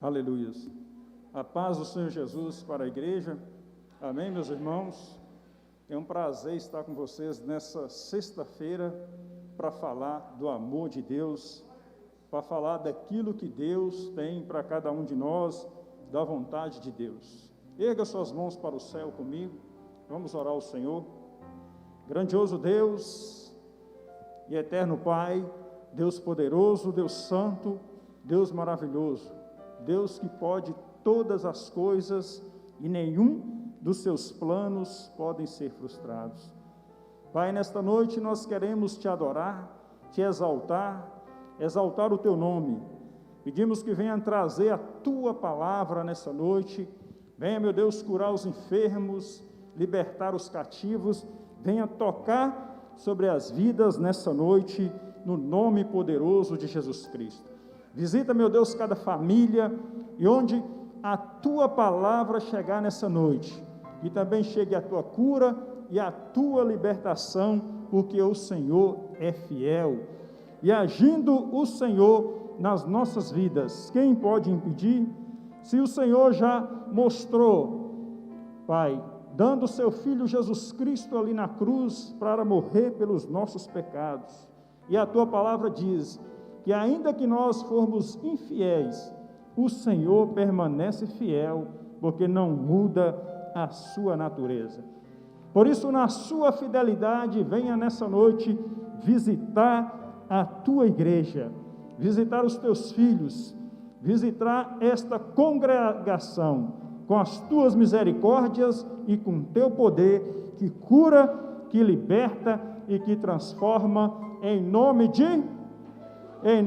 Aleluia. A paz do Senhor Jesus para a igreja. Amém, meus irmãos? É um prazer estar com vocês nessa sexta-feira para falar do amor de Deus, para falar daquilo que Deus tem para cada um de nós, da vontade de Deus. Erga suas mãos para o céu comigo, vamos orar ao Senhor. Grandioso Deus e eterno Pai, Deus poderoso, Deus santo, Deus maravilhoso, Deus que pode todas as coisas e nenhum dos seus planos podem ser frustrados. Pai, nesta noite nós queremos te adorar, te exaltar o teu nome. Pedimos que venha trazer a tua palavra nessa noite. Venha, meu Deus, curar os enfermos, libertar os cativos. Venha tocar sobre as vidas nessa noite, no nome poderoso de Jesus Cristo. Visita, meu Deus, cada família, e onde a tua palavra chegar nessa noite, e também chegue a tua cura e a tua libertação, porque o Senhor é fiel. E agindo o Senhor nas nossas vidas, quem pode impedir? Se o Senhor já mostrou, Pai, dando o seu Filho Jesus Cristo ali na cruz, para morrer pelos nossos pecados, e a tua palavra diz que ainda que nós formos infiéis, o Senhor permanece fiel, porque não muda a sua natureza. Por isso, na sua fidelidade, venha nessa noite visitar a tua igreja, visitar os teus filhos, visitar esta congregação, com as tuas misericórdias e com teu poder, que cura, que liberta e que transforma, em nome de... É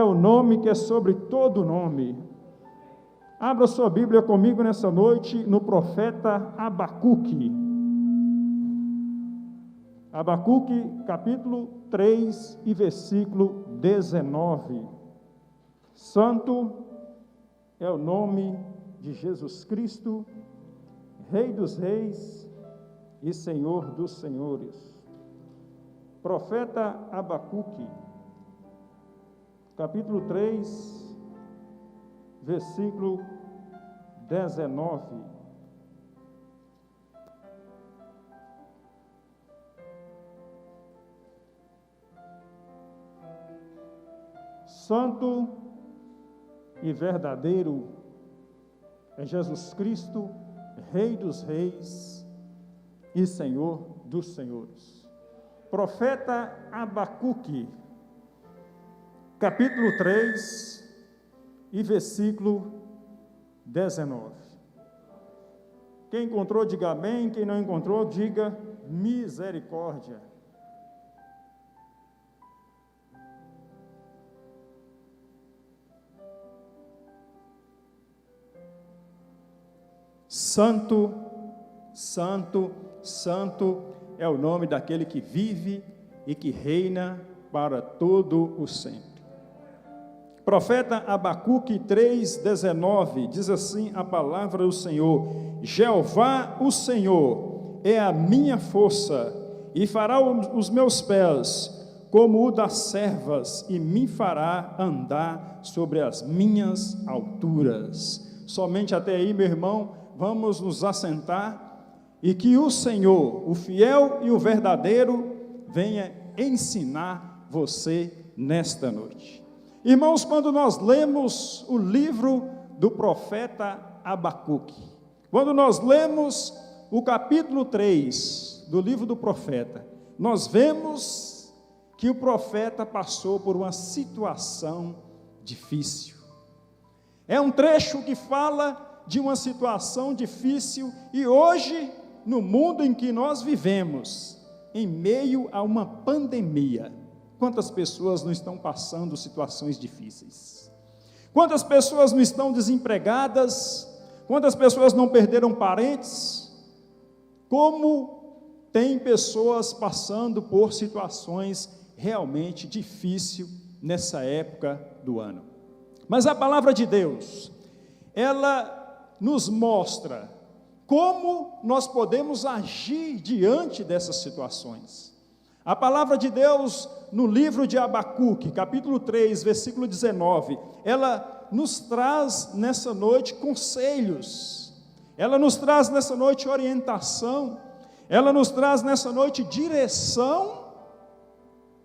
o nome que é sobre todo nome. Abra sua Bíblia comigo nessa noite, no profeta Abacuque. Abacuque, capítulo 3 e versículo 19. Santo é o nome de Jesus Cristo, Rei dos reis e Senhor dos senhores. Profeta Abacuque, capítulo 3, versículo 19. Santo e verdadeiro é Jesus Cristo, Rei dos reis e Senhor dos senhores. Profeta Abacuque, capítulo 3 e versículo 19. Quem encontrou, diga amém. Quem não encontrou, diga misericórdia. Santo, santo, santo é o nome daquele que vive e que reina para todo o sempre. Profeta Abacuque 3,19, diz assim a palavra do Senhor: Jeová, o Senhor, é a minha força, e fará os meus pés como o das servas, e me fará andar sobre as minhas alturas. Somente até aí, meu irmão, vamos nos assentar, e que o Senhor, o fiel e o verdadeiro, venha ensinar você nesta noite. Irmãos, quando nós lemos o livro do profeta Abacuque, quando nós lemos o capítulo 3 do livro do profeta, nós vemos que o profeta passou por uma situação difícil. É um trecho que fala de uma situação difícil, e hoje, no mundo em que nós vivemos, em meio a uma pandemia, quantas pessoas não estão passando situações difíceis? Quantas pessoas não estão desempregadas? Quantas pessoas não perderam parentes? Como tem pessoas passando por situações realmente difíceis nessa época do ano. Mas a palavra de Deus, ela nos mostra como nós podemos agir diante dessas situações. A palavra de Deus no livro de Abacuque, capítulo 3, versículo 19, ela nos traz nessa noite conselhos, ela nos traz nessa noite orientação, ela nos traz nessa noite direção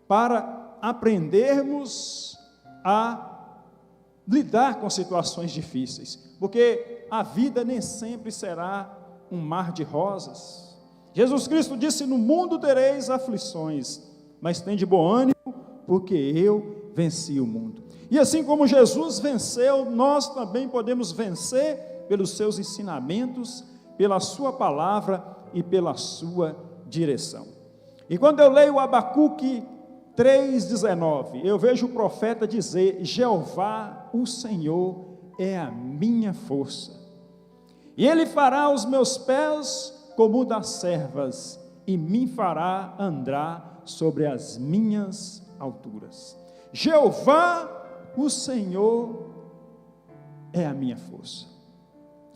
para aprendermos a lidar com situações difíceis, porque a vida nem sempre será um mar de rosas. Jesus Cristo disse: no mundo tereis aflições, mas tende bom ânimo, porque eu venci o mundo. E assim como Jesus venceu, nós também podemos vencer pelos seus ensinamentos, pela sua palavra e pela sua direção. E quando eu leio Abacuque 3,19, eu vejo o profeta dizer: Jeová, o Senhor, é a minha força, e Ele fará os meus pés como o das servas, e me fará andar sobre as minhas alturas. Jeová, o Senhor, é a minha força.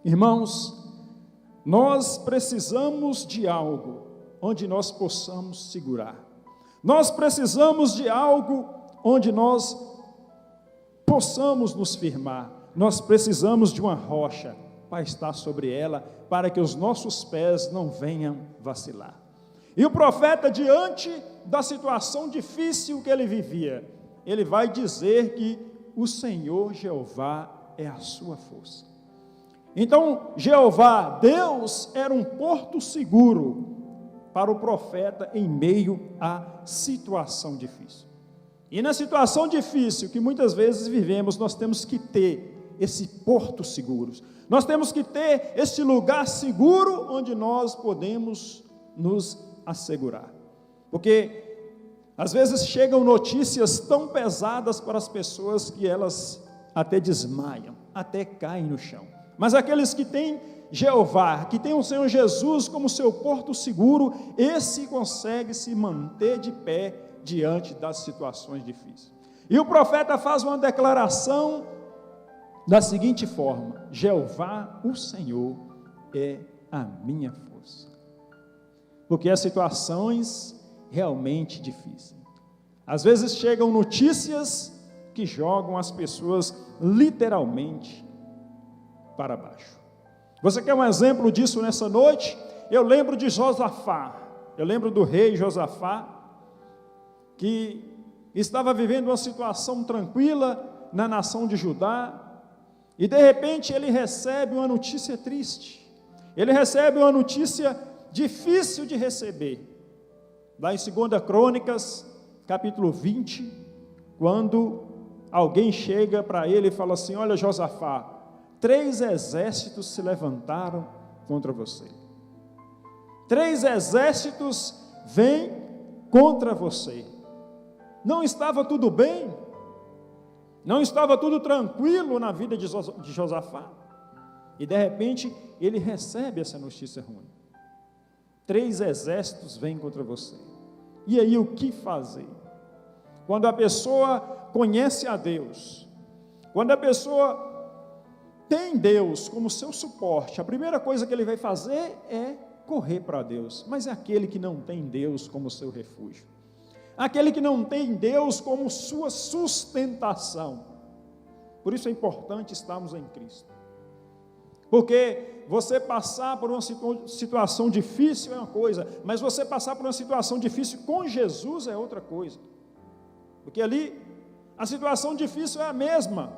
Irmãos, nós precisamos de algo onde nós possamos segurar. Nós precisamos de algo onde nós possamos nos firmar. Nós precisamos de uma rocha para estar sobre ela, para que os nossos pés não venham vacilar. E o profeta, diante da situação difícil que ele vivia, ele vai dizer que o Senhor Jeová é a sua força. Então, Jeová, Deus, era um porto seguro para o profeta em meio à situação difícil. E na situação difícil que muitas vezes vivemos, nós temos que ter esse porto seguro. Nós temos que ter esse lugar seguro onde nós podemos nos assegurar. Porque às vezes chegam notícias tão pesadas para as pessoas que elas até desmaiam, até caem no chão. Mas aqueles que têm Jeová, que têm o Senhor Jesus como seu porto seguro, esse consegue se manter de pé diante das situações difíceis. E o profeta faz uma declaração da seguinte forma: Jeová, o Senhor, é a minha força. Porque as situações realmente difíceis. Às vezes chegam notícias que jogam as pessoas literalmente para baixo. Você quer um exemplo disso nessa noite? Eu lembro de Josafá, eu lembro do rei Josafá, que estava vivendo uma situação tranquila na nação de Judá, e de repente ele recebe uma notícia triste, ele recebe uma notícia difícil de receber, lá em 2 Crônicas, capítulo 20, quando alguém chega para ele e fala assim: olha, Josafá, 3 exércitos se levantaram contra você. 3 exércitos vêm contra você. Não estava tudo bem? Não estava tudo tranquilo na vida de Josafá? E de repente ele recebe essa notícia ruim. 3 exércitos vêm contra você. E aí o que fazer? Quando a pessoa conhece a Deus, quando a pessoa tem Deus como seu suporte, a primeira coisa que ele vai fazer é correr para Deus. Mas é aquele que não tem Deus como seu refúgio, aquele que não tem Deus como sua sustentação. Por isso é importante estarmos em Cristo, porque você passar por uma situação difícil é uma coisa, mas você passar por uma situação difícil com Jesus é outra coisa, porque ali a situação difícil é a mesma,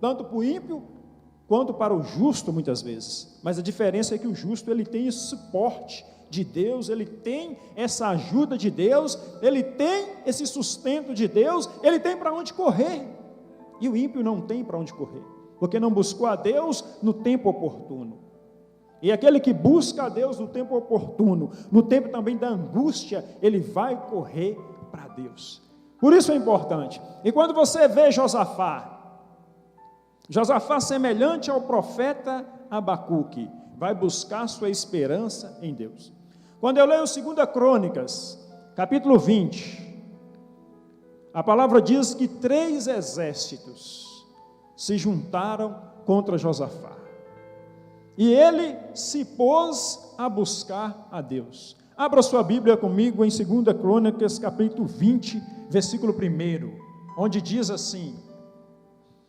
tanto para o ímpio quanto para o justo muitas vezes, mas a diferença é que o justo ele tem esse suporte de Deus, ele tem essa ajuda de Deus, ele tem esse sustento de Deus, ele tem para onde correr, e o ímpio não tem para onde correr, porque não buscou a Deus no tempo oportuno. E aquele que busca a Deus no tempo oportuno, no tempo também da angústia, ele vai correr para Deus. Por isso é importante. E quando você vê Josafá semelhante ao profeta Abacuque, vai buscar sua esperança em Deus. Quando eu leio 2 Crônicas, capítulo 20, a palavra diz que 3 exércitos se juntaram contra Josafá. E ele se pôs a buscar a Deus, Abra sua Bíblia comigo em 2 Crônicas, capítulo 20, versículo 1, onde diz assim: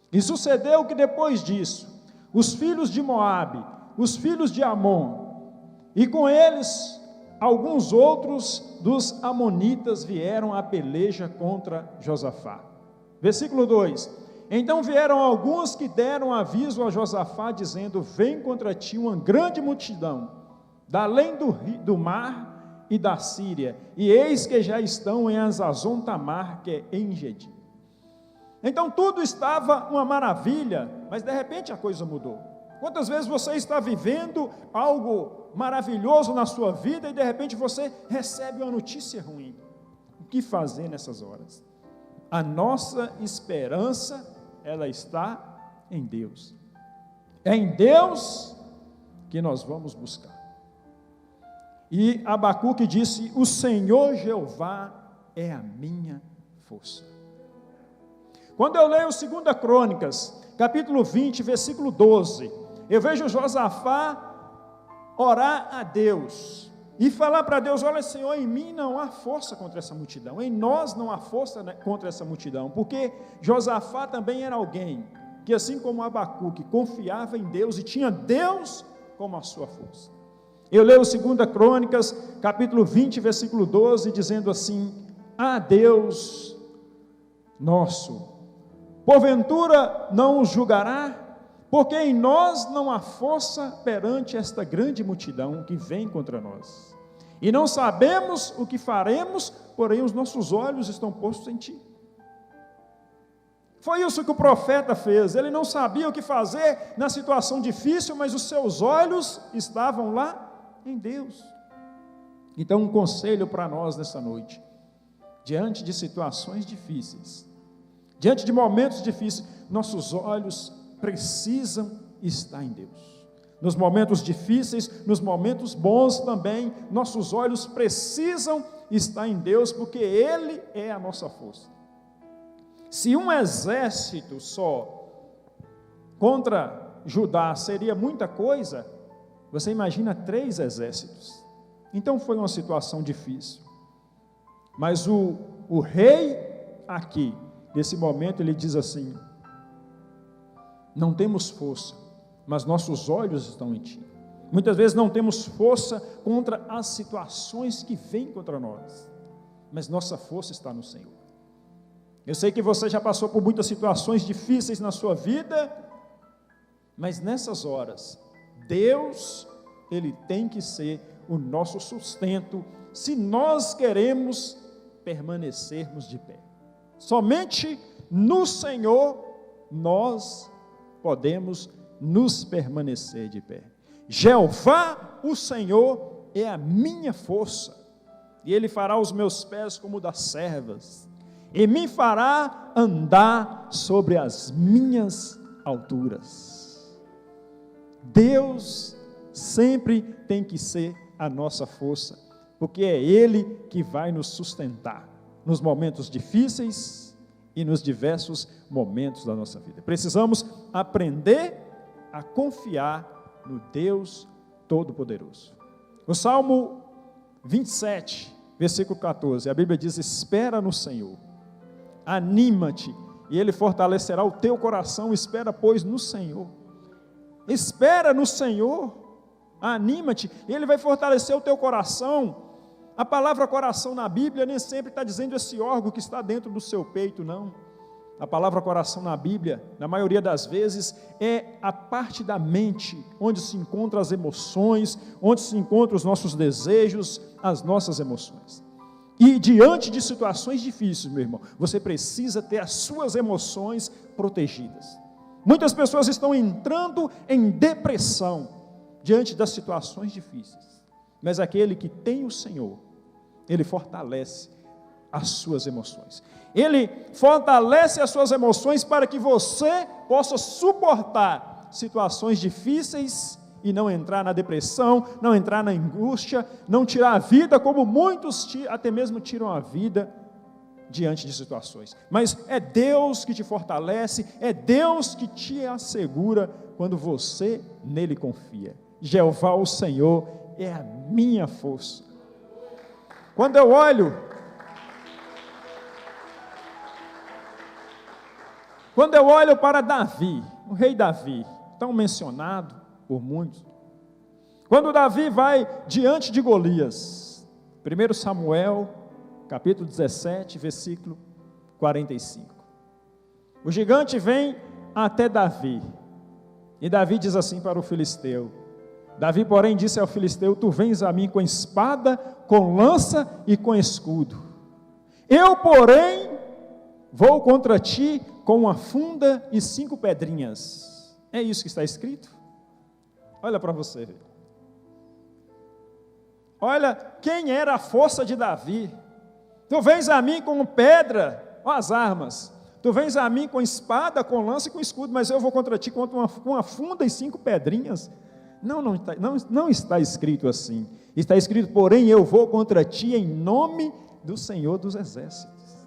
E sucedeu que depois disso, os filhos de Moabe, os filhos de Amon, e com eles alguns outros dos amonitas vieram à peleja contra Josafá. Versículo 2: Então vieram alguns que deram aviso a Josafá, dizendo: Vem contra ti uma grande multidão, da além do mar e da Síria, e eis que já estão em Azazon Tamar, que é em Gedi. Então tudo estava uma maravilha, mas de repente a coisa mudou. Quantas vezes você está vivendo algo maravilhoso na sua vida e de repente você recebe uma notícia ruim? O que fazer nessas horas? A nossa esperança, ela está em Deus. É em Deus que nós vamos buscar. E Abacuque disse: O Senhor Jeová é a minha força. Quando eu leio 2 Crônicas, capítulo 20, versículo 12, eu vejo Josafá orar a Deus e falar para Deus: olha, Senhor, em mim não há força contra essa multidão, em nós não há força contra essa multidão, porque Josafá também era alguém que, assim como Abacuque, confiava em Deus e tinha Deus como a sua força. Eu leio 2 Crônicas, capítulo 20, versículo 12, dizendo assim: Ah, Deus nosso, porventura não os julgará? Porque em nós não há força perante esta grande multidão que vem contra nós. E não sabemos o que faremos, porém os nossos olhos estão postos em ti. Foi isso que o profeta fez. Ele não sabia o que fazer na situação difícil, mas os seus olhos estavam lá em Deus. Então, um conselho para nós nessa noite: diante de situações difíceis, diante de momentos difíceis, nossos olhos precisam estar em Deus. Nos momentos difíceis, nos momentos bons também, nossos olhos precisam estar em Deus, porque Ele é a nossa força. Se um exército só contra Judá seria muita coisa, você imagina 3 exércitos. Então foi uma situação difícil. Mas o rei aqui, nesse momento, ele diz assim: não temos força, mas nossos olhos estão em ti. Muitas vezes não temos força contra as situações que vêm contra nós, mas nossa força está no Senhor. Eu sei que você já passou por muitas situações difíceis na sua vida, mas nessas horas, Deus, Ele tem que ser o nosso sustento, se nós queremos permanecermos de pé. Somente no Senhor nós podemos nos permanecer de pé. Jeová, o Senhor, é a minha força, e Ele fará os meus pés como das servas, e me fará andar sobre as minhas alturas. Deus sempre tem que ser a nossa força, porque é Ele que vai nos sustentar nos momentos difíceis e nos diversos momentos da nossa vida. Precisamos aprender a confiar no Deus Todo-Poderoso. O Salmo 27, versículo 14, a Bíblia diz: espera no Senhor, anima-te, e Ele fortalecerá o teu coração. Espera, pois, no Senhor. Espera no Senhor, anima-te, e Ele vai fortalecer o teu coração. A palavra coração na Bíblia nem sempre está dizendo esse órgão que está dentro do seu peito, não. A palavra coração na Bíblia, na maioria das vezes, é a parte da mente, onde se encontram as emoções, onde se encontram os nossos desejos, as nossas emoções. E diante de situações difíceis, meu irmão, você precisa ter as suas emoções protegidas. Muitas pessoas estão entrando em depressão diante das situações difíceis, mas aquele que tem o Senhor, Ele fortalece as suas emoções. Ele fortalece as suas emoções para que você possa suportar situações difíceis e não entrar na depressão, não entrar na angústia, não tirar a vida, como muitos até mesmo tiram a vida diante de situações. Mas é Deus que te fortalece, é Deus que te assegura quando você nele confia. Jeová, o Senhor, é a minha força. Quando eu olho para Davi, o rei Davi, tão mencionado por muitos, quando Davi vai diante de Golias, 1 Samuel, capítulo 17, versículo 45. O gigante vem até Davi, e Davi diz assim para o filisteu. Davi, porém, disse ao filisteu: tu vens a mim com espada, com lança e com escudo. Eu, porém, vou contra ti com uma funda e 5 pedrinhas. É isso que está escrito? Olha para você ver. Olha quem era a força de Davi. Tu vens a mim com pedra, ó, as armas. Tu vens a mim com espada, com lança e com escudo, mas eu vou contra ti com uma funda e 5 pedrinhas. Não está escrito assim. Está escrito, porém, eu vou contra ti em nome do Senhor dos Exércitos.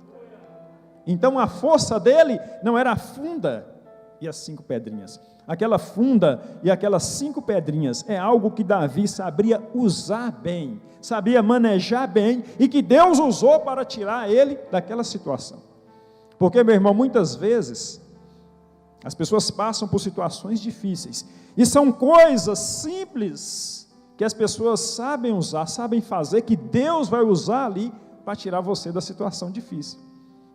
Então a força dele não era a funda e as 5 pedrinhas. Aquela funda e aquelas 5 pedrinhas é algo que Davi sabia usar bem, sabia manejar bem, e que Deus usou para tirar ele daquela situação. Porque, meu irmão, muitas vezes as pessoas passam por situações difíceis, e são coisas simples que as pessoas sabem usar, sabem fazer, que Deus vai usar ali para tirar você da situação difícil.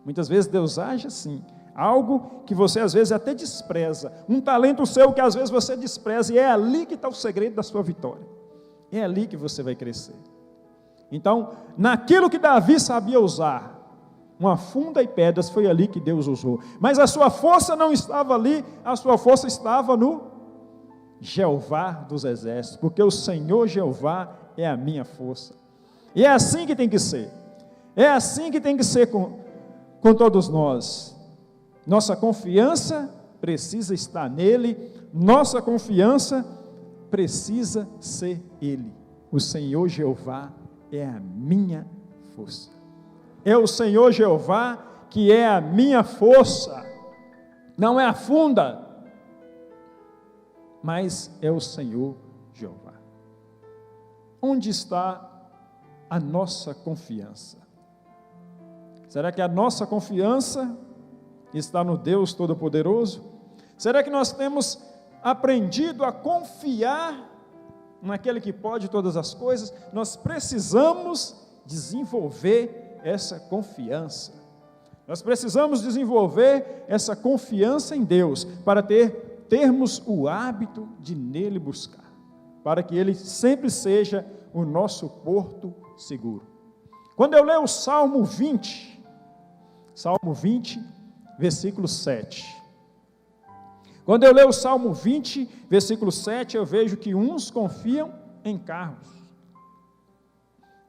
Muitas vezes Deus age assim, algo que você às vezes até despreza, um talento seu que às vezes você despreza, e é ali que está o segredo da sua vitória, é ali que você vai crescer. Então, naquilo que Davi sabia usar, uma funda e pedras, foi ali que Deus usou, mas a sua força não estava ali, a sua força estava no Jeová dos exércitos, porque o Senhor Jeová é a minha força, e é assim que tem que ser, é assim que tem que ser com todos nós. Nossa confiança precisa estar nele, nossa confiança precisa ser ele. O Senhor Jeová é a minha força, é o Senhor Jeová que é a minha força, não é a funda, mas é o Senhor Jeová. Onde está a nossa confiança? Será que a nossa confiança está no Deus Todo-Poderoso? Será que nós temos aprendido a confiar naquele que pode todas as coisas? Nós precisamos desenvolver essa confiança. Nós precisamos desenvolver essa confiança em Deus para termos o hábito de nele buscar, para que ele sempre seja o nosso porto seguro. Quando eu leio o Salmo 20, versículo 7. Quando eu leio o Salmo 20, versículo 7, eu vejo que uns confiam em carros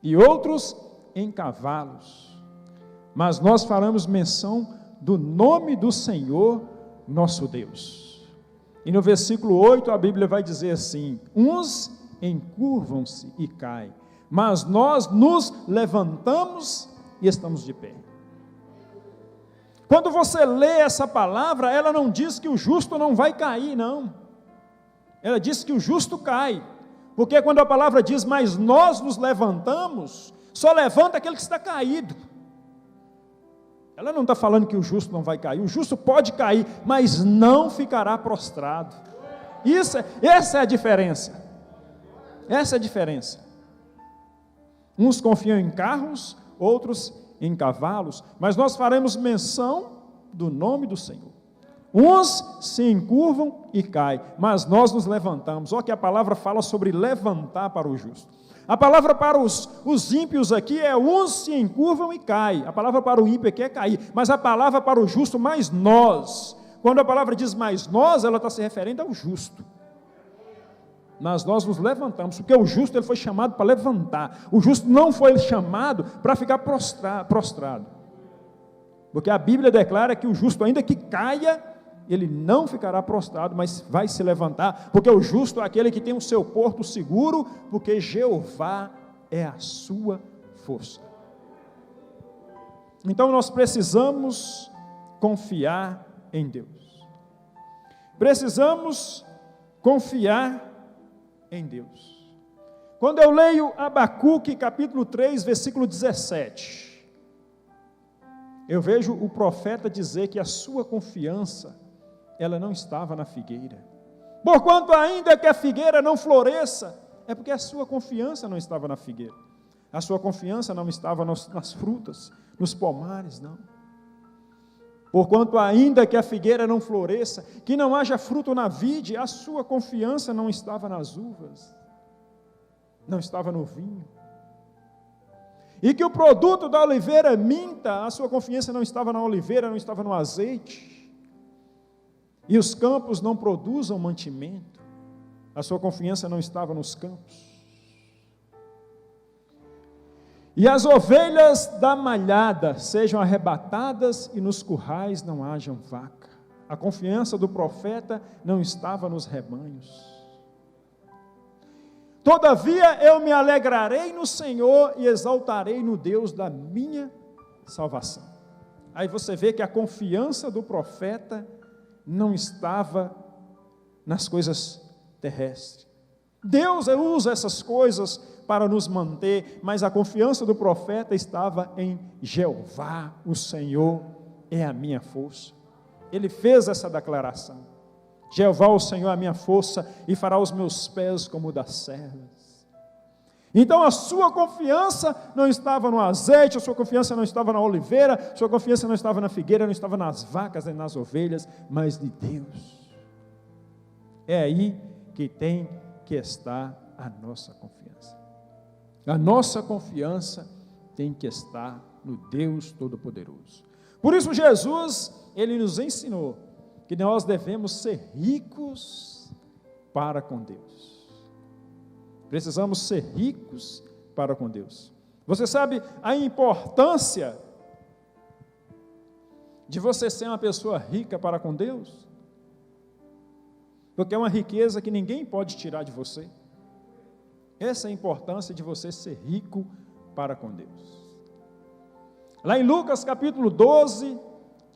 e outros em cavalos, mas nós faremos menção do nome do Senhor nosso Deus. E no versículo 8 a Bíblia vai dizer assim: uns encurvam-se e caem, mas nós nos levantamos e estamos de pé. Quando você lê essa palavra, ela não diz que o justo não vai cair, não. Ela diz que o justo cai, porque quando a palavra diz, mas nós nos levantamos, só levanta aquele que está caído. Ela não está falando que o justo não vai cair, o justo pode cair, mas não ficará prostrado. Essa é a diferença. Essa é a diferença. Uns confiam em carros, outros em cavalos, mas nós faremos menção do nome do Senhor. Uns se encurvam e caem, mas nós nos levantamos. Olha que a palavra fala sobre levantar para o justo. A palavra para os ímpios aqui é uns se encurvam e caem. A palavra para o ímpio aqui é cair, mas a palavra para o justo, mais nós. Quando a palavra diz mais nós, ela está se referindo ao justo. Mas nós nos levantamos, porque o justo ele foi chamado para levantar. O justo não foi chamado para ficar prostrado. Porque a Bíblia declara que o justo, ainda que caia, ele não ficará prostrado, mas vai se levantar, porque o justo é aquele que tem o seu porto seguro, porque Jeová é a sua força. Então nós precisamos confiar em Deus. Precisamos confiar em Deus. quando eu leio Abacuque, capítulo 3, versículo 17, eu vejo o profeta dizer que a sua confiança, ela não estava na figueira. Porquanto ainda que a figueira não floresça, é porque a sua confiança não estava na figueira. A sua confiança não estava nas frutas, nos pomares, não. Porquanto ainda que a figueira não floresça, que não haja fruto na vide, a sua confiança não estava nas uvas, não estava no vinho. E que o produto da oliveira minta, a sua confiança não estava na oliveira, não estava no azeite. E os campos não produzam mantimento, a sua confiança não estava nos campos. E as ovelhas da malhada sejam arrebatadas e nos currais não hajam vaca. A confiança do profeta não estava nos rebanhos. Todavia eu me alegrarei no Senhor e exaltarei no Deus da minha salvação. Aí você vê que a confiança do profeta não estava nas coisas terrestres. Deus usa essas coisas para nos manter, mas a confiança do profeta estava em Jeová, o Senhor é a minha força. Ele fez essa declaração: Jeová, o Senhor é a minha força e fará os meus pés como o das servas. Então a sua confiança não estava no azeite, a sua confiança não estava na oliveira, a sua confiança não estava na figueira, não estava nas vacas nem nas ovelhas, mas de Deus. É aí que tem que estar a nossa confiança. A nossa confiança tem que estar no Deus Todo-Poderoso. Por isso Jesus, Ele nos ensinou que nós devemos ser ricos para com Deus. Precisamos ser ricos para com Deus. Você sabe a importância de você ser uma pessoa rica para com Deus? Porque é uma riqueza que ninguém pode tirar de você. Essa é a importância de você ser rico para com Deus. Lá em Lucas capítulo 12,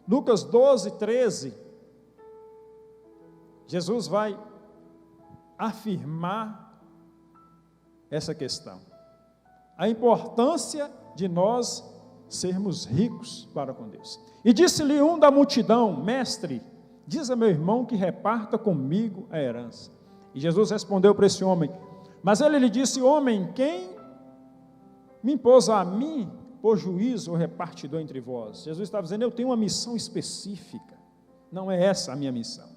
Lucas 12, 13, Jesus vai afirmar essa questão. A importância de nós sermos ricos para com Deus. E disse-lhe um da multidão: Mestre, diz a meu irmão que reparta comigo a herança. E Jesus respondeu para esse homem, mas ele lhe disse: Homem, quem me impôs a mim por juízo ou repartidor entre vós? Jesus estava dizendo: eu tenho uma missão específica, não é essa a minha missão.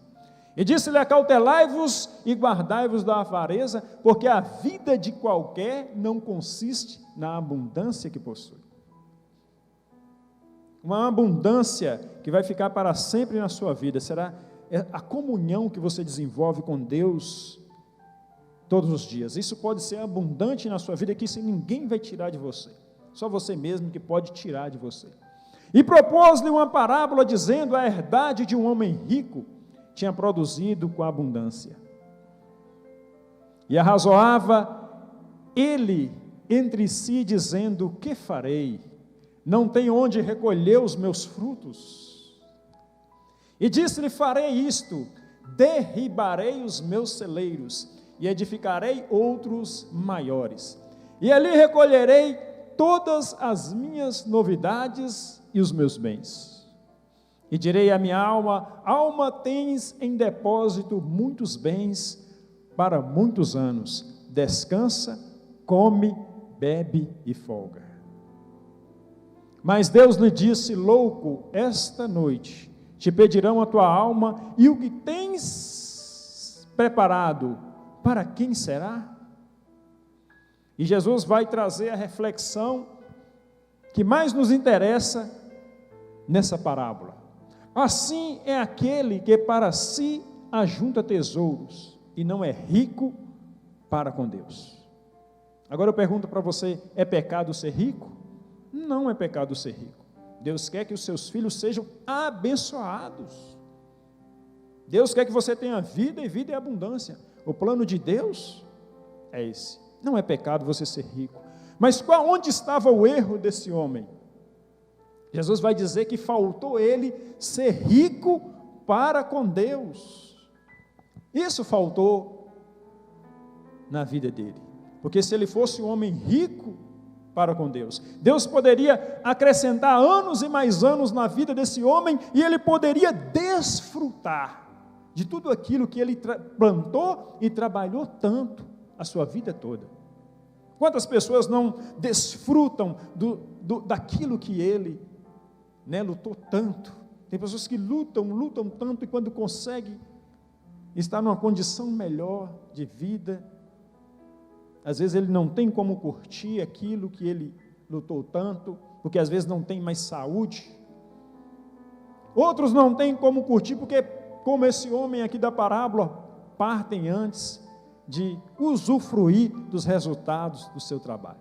E disse-lhe: acautelai-vos e guardai-vos da avareza, porque a vida de qualquer não consiste na abundância que possui. Uma abundância que vai ficar para sempre na sua vida será a comunhão que você desenvolve com Deus todos os dias. Isso pode ser abundante na sua vida, que isso ninguém vai tirar de você, só você mesmo que pode tirar de você. E propôs-lhe uma parábola dizendo: a herdade de um homem rico tinha produzido com abundância. E arrazoava ele entre si, dizendo: que farei? Não tenho onde recolher os meus frutos. E disse-lhe: farei isto, derribarei os meus celeiros, e edificarei outros maiores. E ali recolherei todas as minhas novidades e os meus bens. E direi à minha alma: alma, tens em depósito muitos bens para muitos anos. Descansa, come, bebe e folga. Mas Deus lhe disse: louco, esta noite te pedirão a tua alma, e o que tens preparado, para quem será? E Jesus vai trazer a reflexão que mais nos interessa nessa parábola. Assim é aquele que para si ajunta tesouros e não é rico para com Deus. Agora eu pergunto para você: é pecado ser rico? Não é pecado ser rico. Deus quer que os seus filhos sejam abençoados. Deus quer que você tenha vida e vida em abundância. O plano de Deus é esse. Não é pecado você ser rico. Mas onde estava o erro desse homem? Jesus vai dizer que faltou ele ser rico para com Deus. Isso faltou na vida dele. Porque se ele fosse um homem rico para com Deus, Deus poderia acrescentar anos e mais anos na vida desse homem, e ele poderia desfrutar de tudo aquilo que ele plantou e trabalhou tanto a sua vida toda. Quantas pessoas não desfrutam daquilo que ele lutou tanto? Tem pessoas que lutam tanto, e quando conseguem estar numa condição melhor de vida, às vezes ele não tem como curtir aquilo que ele lutou tanto, porque às vezes não tem mais saúde. Outros não têm como curtir, porque, como esse homem aqui da parábola, partem antes de usufruir dos resultados do seu trabalho.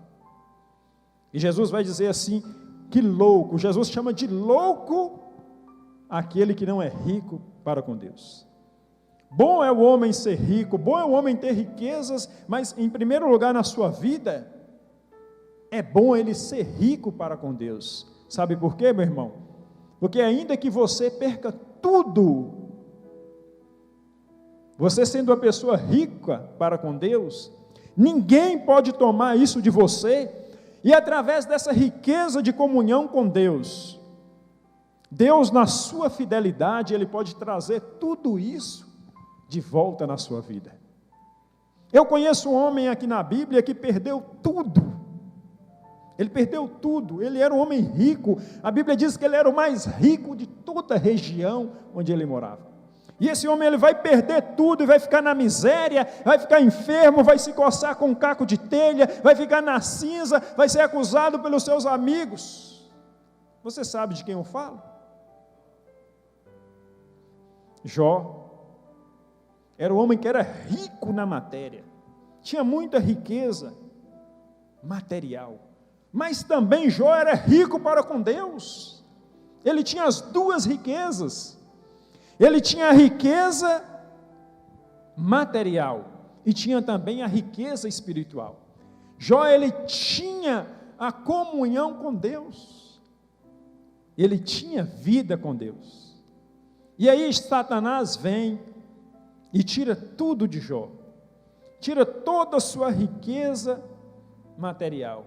E Jesus vai dizer assim, que louco, Jesus chama de louco aquele que não é rico para com Deus. Bom é o homem ser rico, bom é o homem ter riquezas, mas em primeiro lugar na sua vida, é bom ele ser rico para com Deus. Sabe por quê, meu irmão? Porque ainda que você perca tudo, você sendo uma pessoa rica para com Deus, ninguém pode tomar isso de você, e através dessa riqueza de comunhão com Deus, Deus na sua fidelidade, Ele pode trazer tudo isso de volta na sua vida. Eu conheço um homem aqui na Bíblia que perdeu tudo. Ele perdeu tudo, ele era um homem rico. A Bíblia diz que ele era o mais rico de toda a região onde ele morava. E esse homem ele vai perder tudo e vai ficar na miséria, vai ficar enfermo, vai se coçar com um caco de telha, vai ficar na cinza, vai ser acusado pelos seus amigos. Você sabe de quem eu falo? Jó era um homem que era rico na matéria, tinha muita riqueza material, mas também Jó era rico para com Deus. Ele tinha as duas riquezas. Ele tinha a riqueza material e tinha também a riqueza espiritual. Jó, ele tinha a comunhão com Deus. Ele tinha vida com Deus. E aí Satanás vem e tira tudo de Jó. Tira toda a sua riqueza material.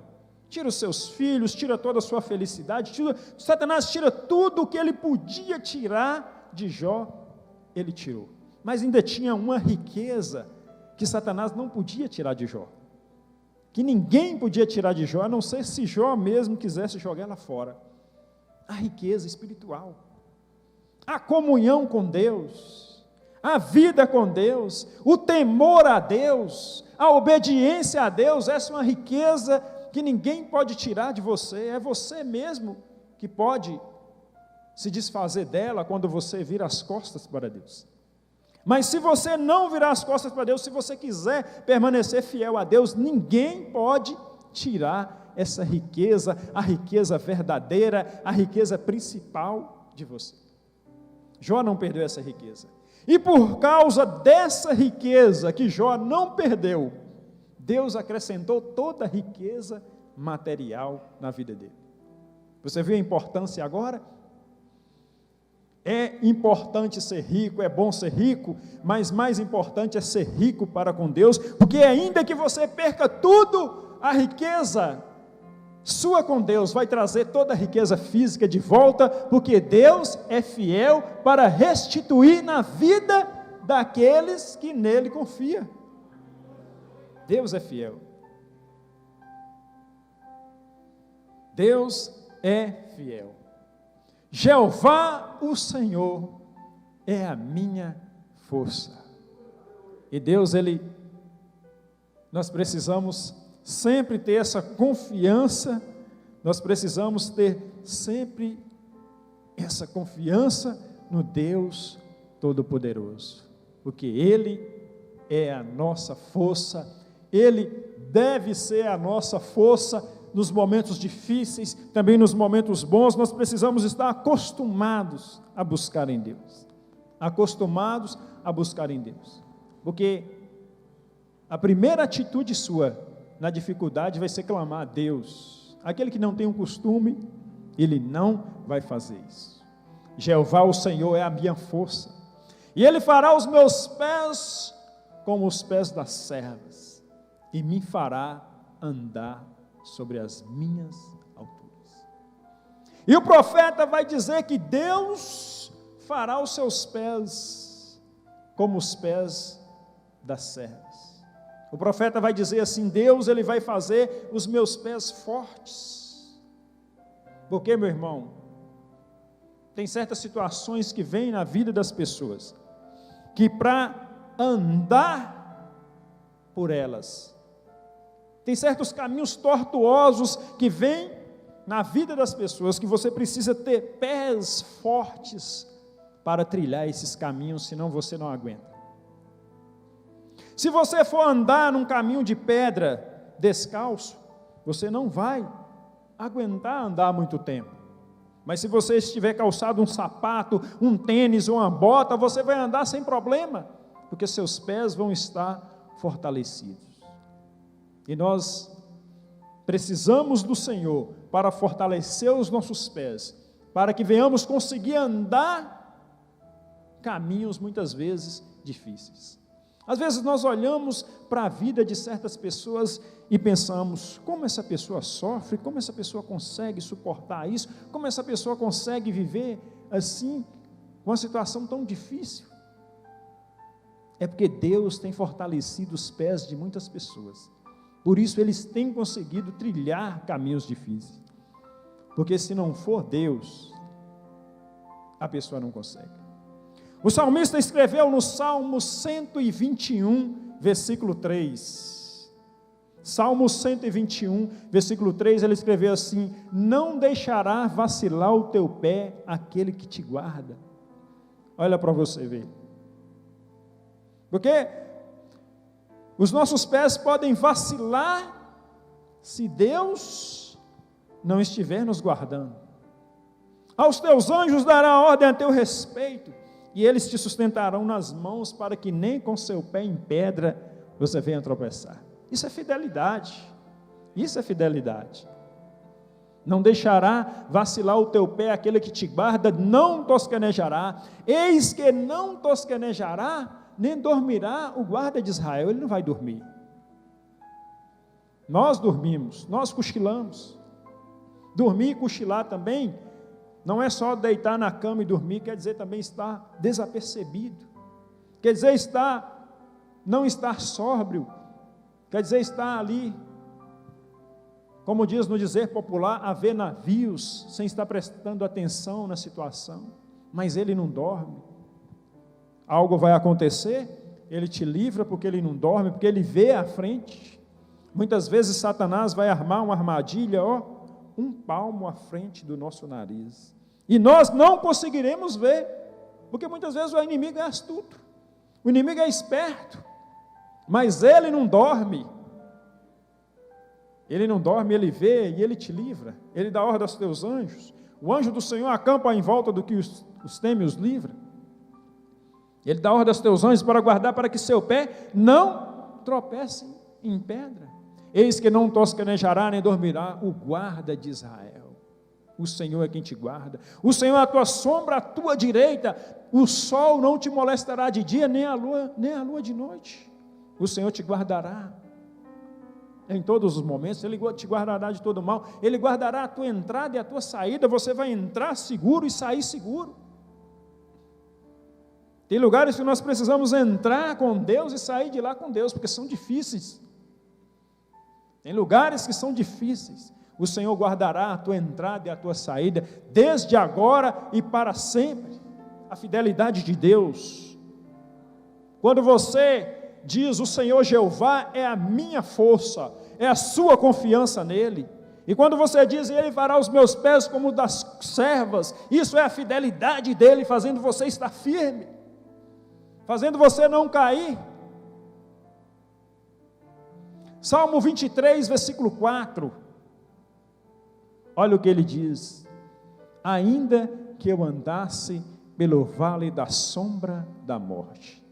Tira os seus filhos, tira toda a sua felicidade. Satanás tira tudo o que ele podia tirar de Jó, ele tirou. Mas ainda tinha uma riqueza que Satanás não podia tirar de Jó, que ninguém podia tirar de Jó, a não ser se Jó mesmo quisesse jogar ela fora. A riqueza espiritual, a comunhão com Deus, a vida com Deus, o temor a Deus, a obediência a Deus. Essa é uma riqueza que ninguém pode tirar de você, é você mesmo que pode se desfazer dela quando você vira as costas para Deus. Mas se você não virar as costas para Deus, se você quiser permanecer fiel a Deus, ninguém pode tirar essa riqueza, a riqueza verdadeira, a riqueza principal de você. Jó não perdeu essa riqueza. E por causa dessa riqueza que Jó não perdeu, Deus acrescentou toda a riqueza material na vida dele. Você viu a importância agora? É importante ser rico, é bom ser rico, mas mais importante é ser rico para com Deus, porque ainda que você perca tudo, a riqueza sua com Deus vai trazer toda a riqueza física de volta, porque Deus é fiel para restituir na vida daqueles que nele confiam. Deus é fiel. Deus é fiel. Jeová, o Senhor, é a minha força. E Deus, nós precisamos sempre ter essa confiança, nós precisamos ter sempre essa confiança no Deus Todo-Poderoso, porque Ele é a nossa força, Ele deve ser a nossa força nos momentos difíceis, também nos momentos bons. Nós precisamos estar acostumados a buscar em Deus, acostumados a buscar em Deus, porque a primeira atitude sua na dificuldade vai ser clamar a Deus. Aquele que não tem um costume, ele não vai fazer isso. Jeová, o Senhor, é a minha força, e Ele fará os meus pés como os pés das servas. e me fará andar sobre as minhas alturas. E o profeta vai dizer que Deus fará os seus pés como os pés das servas. O profeta vai dizer assim: Deus, ele vai fazer os meus pés fortes. Porque, meu irmão, tem certas situações que vêm na vida das pessoas, que para andar por elas, tem certos caminhos tortuosos que vêm na vida das pessoas, que você precisa ter pés fortes para trilhar esses caminhos, senão você não aguenta. Se você for andar num caminho de pedra descalço, você não vai aguentar andar muito tempo. Mas se você estiver calçado um sapato, um tênis ou uma bota, você vai andar sem problema, porque seus pés vão estar fortalecidos. E nós precisamos do Senhor para fortalecer os nossos pés, para que venhamos conseguir andar caminhos muitas vezes difíceis. Às vezes nós olhamos para a vida de certas pessoas e pensamos: como essa pessoa sofre, como essa pessoa consegue suportar isso, como essa pessoa consegue viver assim, com uma situação tão difícil. É porque Deus tem fortalecido os pés de muitas pessoas, por isso eles têm conseguido trilhar caminhos difíceis, porque se não for Deus, a pessoa não consegue. O salmista escreveu no Salmo 121, versículo 3. Salmo 121, versículo 3, ele escreveu assim: não deixará vacilar o teu pé aquele que te guarda. Olha para você ver. Porque os nossos pés podem vacilar se Deus não estiver nos guardando. Aos teus anjos dará ordem a teu respeito, e eles te sustentarão nas mãos, para que nem com seu pé em pedra você venha tropeçar. Isso é fidelidade, isso é fidelidade. Não deixará vacilar o teu pé aquele que te guarda, não tosquenejará, eis que não tosquenejará, nem dormirá o guarda de Israel. Ele não vai dormir. Nós dormimos, nós cochilamos. Dormir e cochilar também não é só deitar na cama e dormir, quer dizer também estar desapercebido, quer dizer não estar sóbrio, quer dizer estar ali, como diz no dizer popular, a ver navios, sem estar prestando atenção na situação. Mas ele não dorme. Algo vai acontecer, ele te livra porque ele não dorme, porque ele vê à frente. Muitas vezes Satanás vai armar uma armadilha, um palmo à frente do nosso nariz, e nós não conseguiremos ver, porque muitas vezes o inimigo é astuto, o inimigo é esperto, mas ele não dorme, ele vê e ele te livra, ele dá ordem aos teus anjos, o anjo do Senhor acampa em volta do que os teme e os livra, ele dá ordem aos teus anjos para guardar, para que seu pé não tropece em pedra. Eis que não tosquenejará nem dormirá o guarda de Israel. O Senhor é quem te guarda. O Senhor é a tua sombra, à tua direita. O sol não te molestará de dia, nem a lua de noite. O Senhor te guardará em todos os momentos. Ele te guardará de todo mal. Ele guardará a tua entrada e a tua saída. Você vai entrar seguro e sair seguro. Tem lugares que nós precisamos entrar com Deus e sair de lá com Deus, porque são difíceis. Tem lugares que são difíceis, o Senhor guardará a tua entrada e a tua saída, desde agora e para sempre. A fidelidade de Deus, quando você diz: o Senhor Jeová é a minha força, é a sua confiança nele, e quando você diz: ele fará os meus pés como das servas, isso é a fidelidade dele, fazendo você estar firme, fazendo você não cair. Salmo 23, versículo 4, olha o que ele diz: ainda que eu andasse pelo vale da sombra da morte,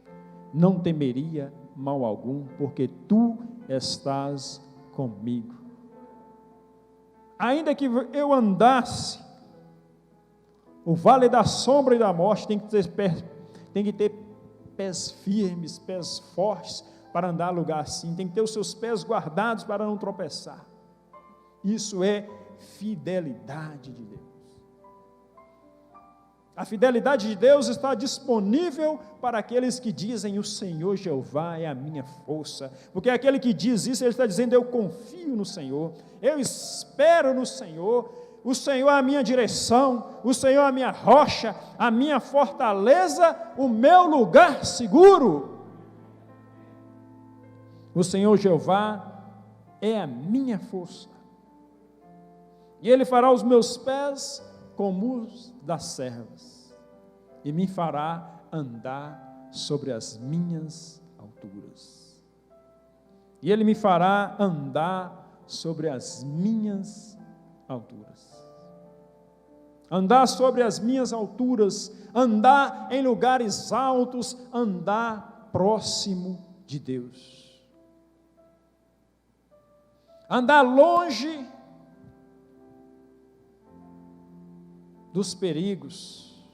não temeria mal algum, porque tu estás comigo. Ainda que eu andasse, o vale da sombra e da morte tem que ter pés firmes, pés fortes, para andar em lugar assim, tem que ter os seus pés guardados para não tropeçar. Isso é fidelidade de Deus. A fidelidade de Deus está disponível para aqueles que dizem: o Senhor Jeová é a minha força. Porque aquele que diz isso, ele está dizendo: eu confio no Senhor, eu espero no Senhor, o Senhor é a minha direção, o Senhor é a minha rocha, a minha fortaleza, o meu lugar seguro. O Senhor Jeová é a minha força, e Ele fará os meus pés como os das servas, e me fará andar sobre as minhas alturas. E Ele me fará andar sobre as minhas alturas. Andar sobre as minhas alturas, andar em lugares altos, andar próximo de Deus. Andar longe dos perigos,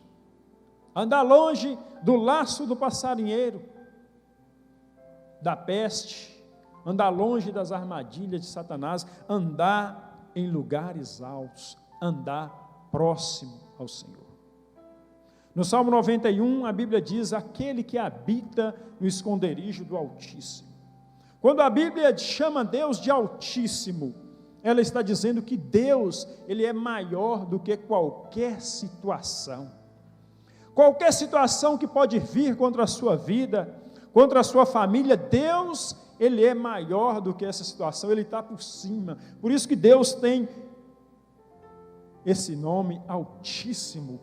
andar longe do laço do passarinheiro, da peste, andar longe das armadilhas de Satanás, andar em lugares altos, andar próximo ao Senhor. No Salmo 91, a Bíblia diz: aquele que habita no esconderijo do Altíssimo. Quando a Bíblia chama Deus de Altíssimo, ela está dizendo que Deus, Ele é maior do que qualquer situação. Qualquer situação que pode vir contra a sua vida, contra a sua família, Deus, Ele é maior do que essa situação, Ele está por cima. Por isso que Deus tem esse nome Altíssimo,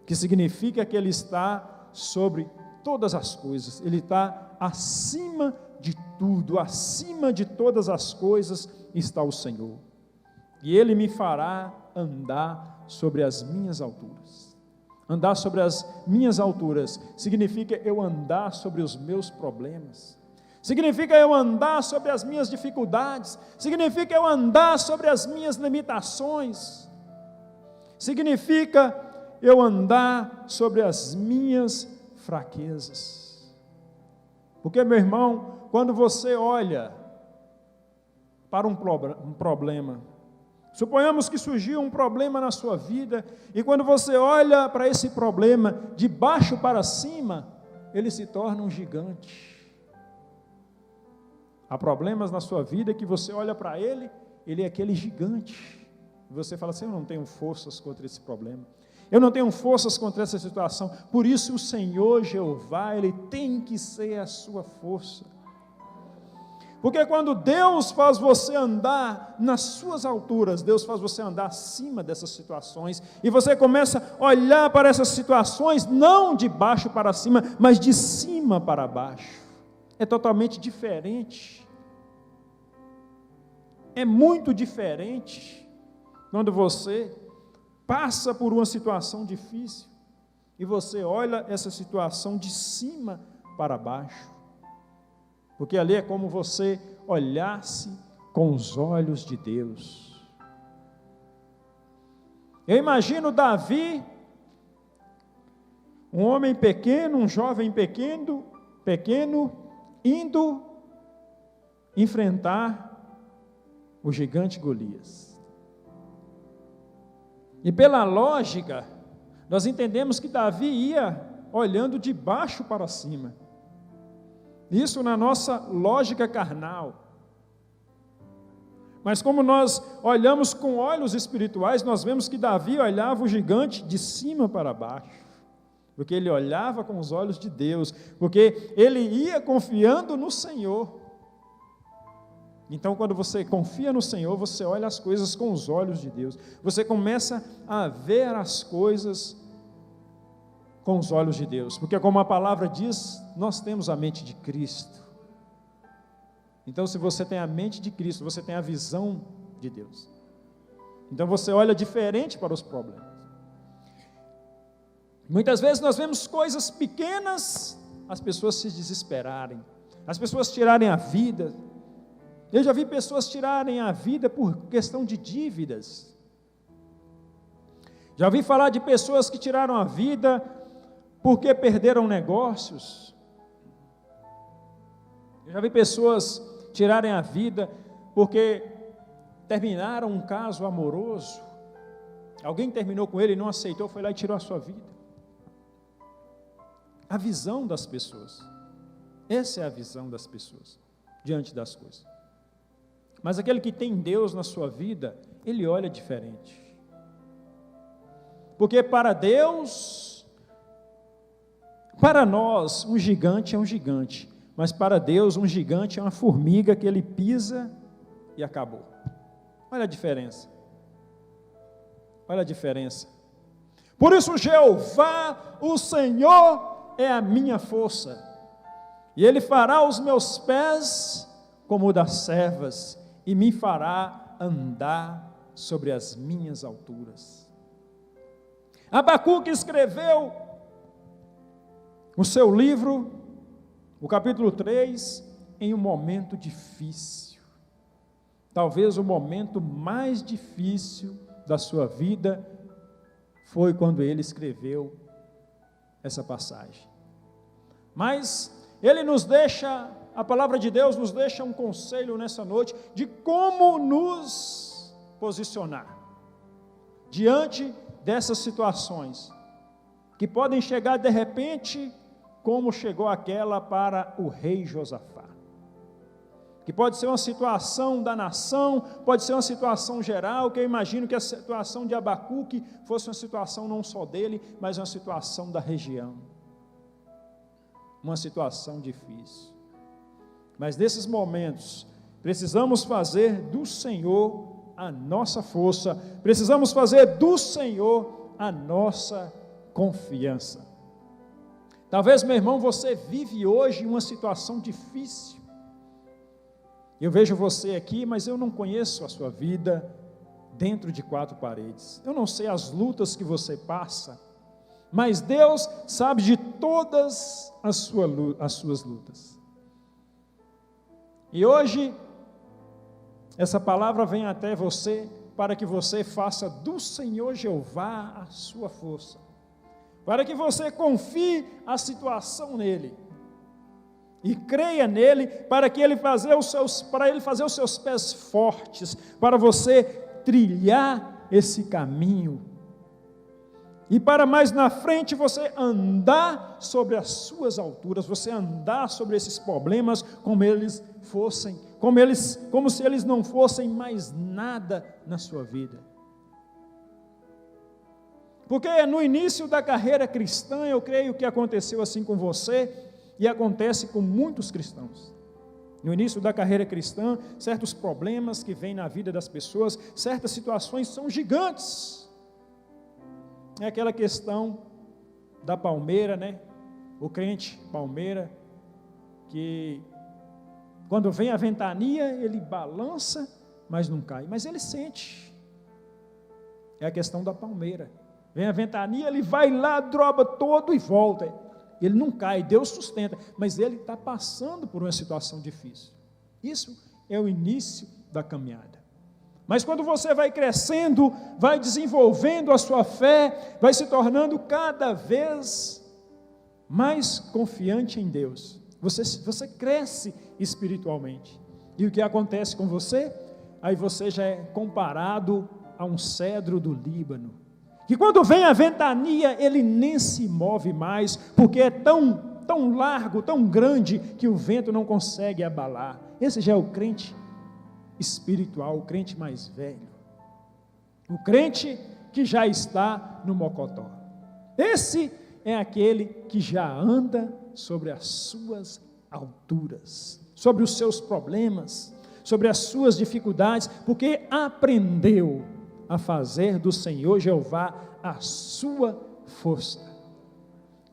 que significa que Ele está sobre todas as coisas, Ele está acima de tudo, acima de todas as coisas está o Senhor, e Ele me fará andar sobre as minhas alturas. Andar sobre as minhas alturas significa eu andar sobre os meus problemas, significa eu andar sobre as minhas dificuldades, significa eu andar sobre as minhas limitações, significa eu andar sobre as minhas fraquezas. Porque, meu irmão, quando você olha para um problema, suponhamos que surgiu um problema na sua vida, e quando você olha para esse problema de baixo para cima, ele se torna um gigante. Há problemas na sua vida que você olha para ele é aquele gigante, e você fala assim: eu não tenho forças contra esse problema, eu não tenho forças contra essa situação. Por isso o Senhor Jeová, Ele tem que ser a sua força. Porque quando Deus faz você andar nas suas alturas, Deus faz você andar acima dessas situações, e você começa a olhar para essas situações, não de baixo para cima, mas de cima para baixo. É totalmente diferente. É muito diferente quando você passa por uma situação difícil, e você olha essa situação de cima para baixo. Porque ali é como você olhasse com os olhos de Deus. Eu imagino Davi, um homem pequeno, um jovem pequeno, indo enfrentar o gigante Golias. E pela lógica, nós entendemos que Davi ia olhando de baixo para cima. Isso na nossa lógica carnal. Mas como nós olhamos com olhos espirituais, nós vemos que Davi olhava o gigante de cima para baixo, porque ele olhava com os olhos de Deus, porque ele ia confiando no Senhor. Então, quando você confia no Senhor, você olha as coisas com os olhos de Deus, você começa a ver as coisas com os olhos de Deus, porque como a palavra diz, nós temos a mente de Cristo. Então, se você tem a mente de Cristo, você tem a visão de Deus. Então, você olha diferente para os problemas. Muitas vezes nós vemos coisas pequenas, as pessoas se desesperarem, as pessoas tirarem a vida. Eu já vi pessoas tirarem a vida por questão de dívidas. Já ouvi falar de pessoas que tiraram a vida porque perderam negócios. Eu já vi pessoas tirarem a vida porque terminaram um caso amoroso. Alguém terminou com ele e não aceitou, foi lá e tirou a sua vida. A visão das pessoas. Essa é a visão das pessoas diante das coisas. Mas aquele que tem Deus na sua vida, ele olha diferente. Porque para Deus, para nós, um gigante é um gigante, mas para Deus, um gigante é uma formiga que ele pisa e acabou. Olha a diferença. Olha a diferença. Por isso, Jeová, o Senhor, é a minha força, e Ele fará os meus pés como o das servas, e me fará andar sobre as minhas alturas. Abacuque escreveu o seu livro, o capítulo 3, em um momento difícil. Talvez o momento mais difícil da sua vida foi quando ele escreveu essa passagem. Mas ele nos deixa, a palavra de Deus nos deixa um conselho nessa noite de como nos posicionar diante dessas situações que podem chegar de repente, como chegou aquela para o rei Josafá. Que pode ser uma situação da nação, pode ser uma situação geral, que eu imagino que a situação de Abacuque fosse uma situação não só dele, mas uma situação da região. Uma situação difícil. Mas nesses momentos, precisamos fazer do Senhor a nossa força, precisamos fazer do Senhor a nossa confiança. Talvez, meu irmão, você vive hoje uma situação difícil. Eu vejo você aqui, mas eu não conheço a sua vida dentro de quatro paredes. Eu não sei as lutas que você passa, mas Deus sabe de todas as suas lutas. E hoje, essa palavra vem até você para que você faça do Senhor Jeová a sua força, para que você confie a situação nele e creia nele, para ele fazer os seus pés fortes, para você trilhar esse caminho, e para mais na frente você andar sobre as suas alturas, você andar sobre esses problemas como se eles não fossem mais nada na sua vida. Porque no início da carreira cristã, eu creio que aconteceu assim com você, e acontece com muitos cristãos. No início da carreira cristã, certos problemas que vêm na vida das pessoas, certas situações são gigantes. É aquela questão da palmeira, né? O crente palmeira, que quando vem a ventania, ele balança, mas não cai, mas ele sente. É a questão da palmeira. Vem a ventania, ele vai lá, droba todo e volta. Ele não cai, Deus sustenta, mas ele está passando por uma situação difícil. Isso é o início da caminhada. Mas quando você vai crescendo, vai desenvolvendo a sua fé, vai se tornando cada vez mais confiante em Deus. Você cresce espiritualmente. E o que acontece com você? Aí você já é comparado a um cedro do Líbano, que quando vem a ventania, ele nem se move mais, porque é tão largo, tão grande, que o vento não consegue abalar. Esse já é o crente espiritual, o crente mais velho, o crente que já está no mocotó. Esse é aquele que já anda sobre as suas alturas, sobre os seus problemas, sobre as suas dificuldades, porque aprendeu a fazer do Senhor Jeová a sua força.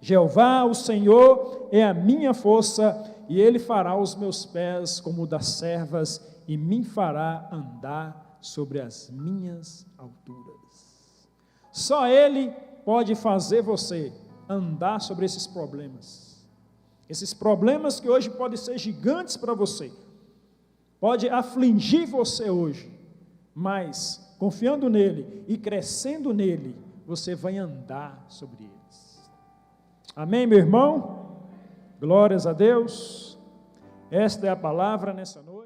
Jeová, o Senhor, é a minha força, e Ele fará os meus pés como o das servas, e me fará andar sobre as minhas alturas. Só Ele pode fazer você andar sobre esses problemas que hoje podem ser gigantes para você, pode afligir você hoje, mas confiando nele e crescendo nele, você vai andar sobre eles. Amém, meu irmão? Glórias a Deus. Esta é a palavra nessa noite.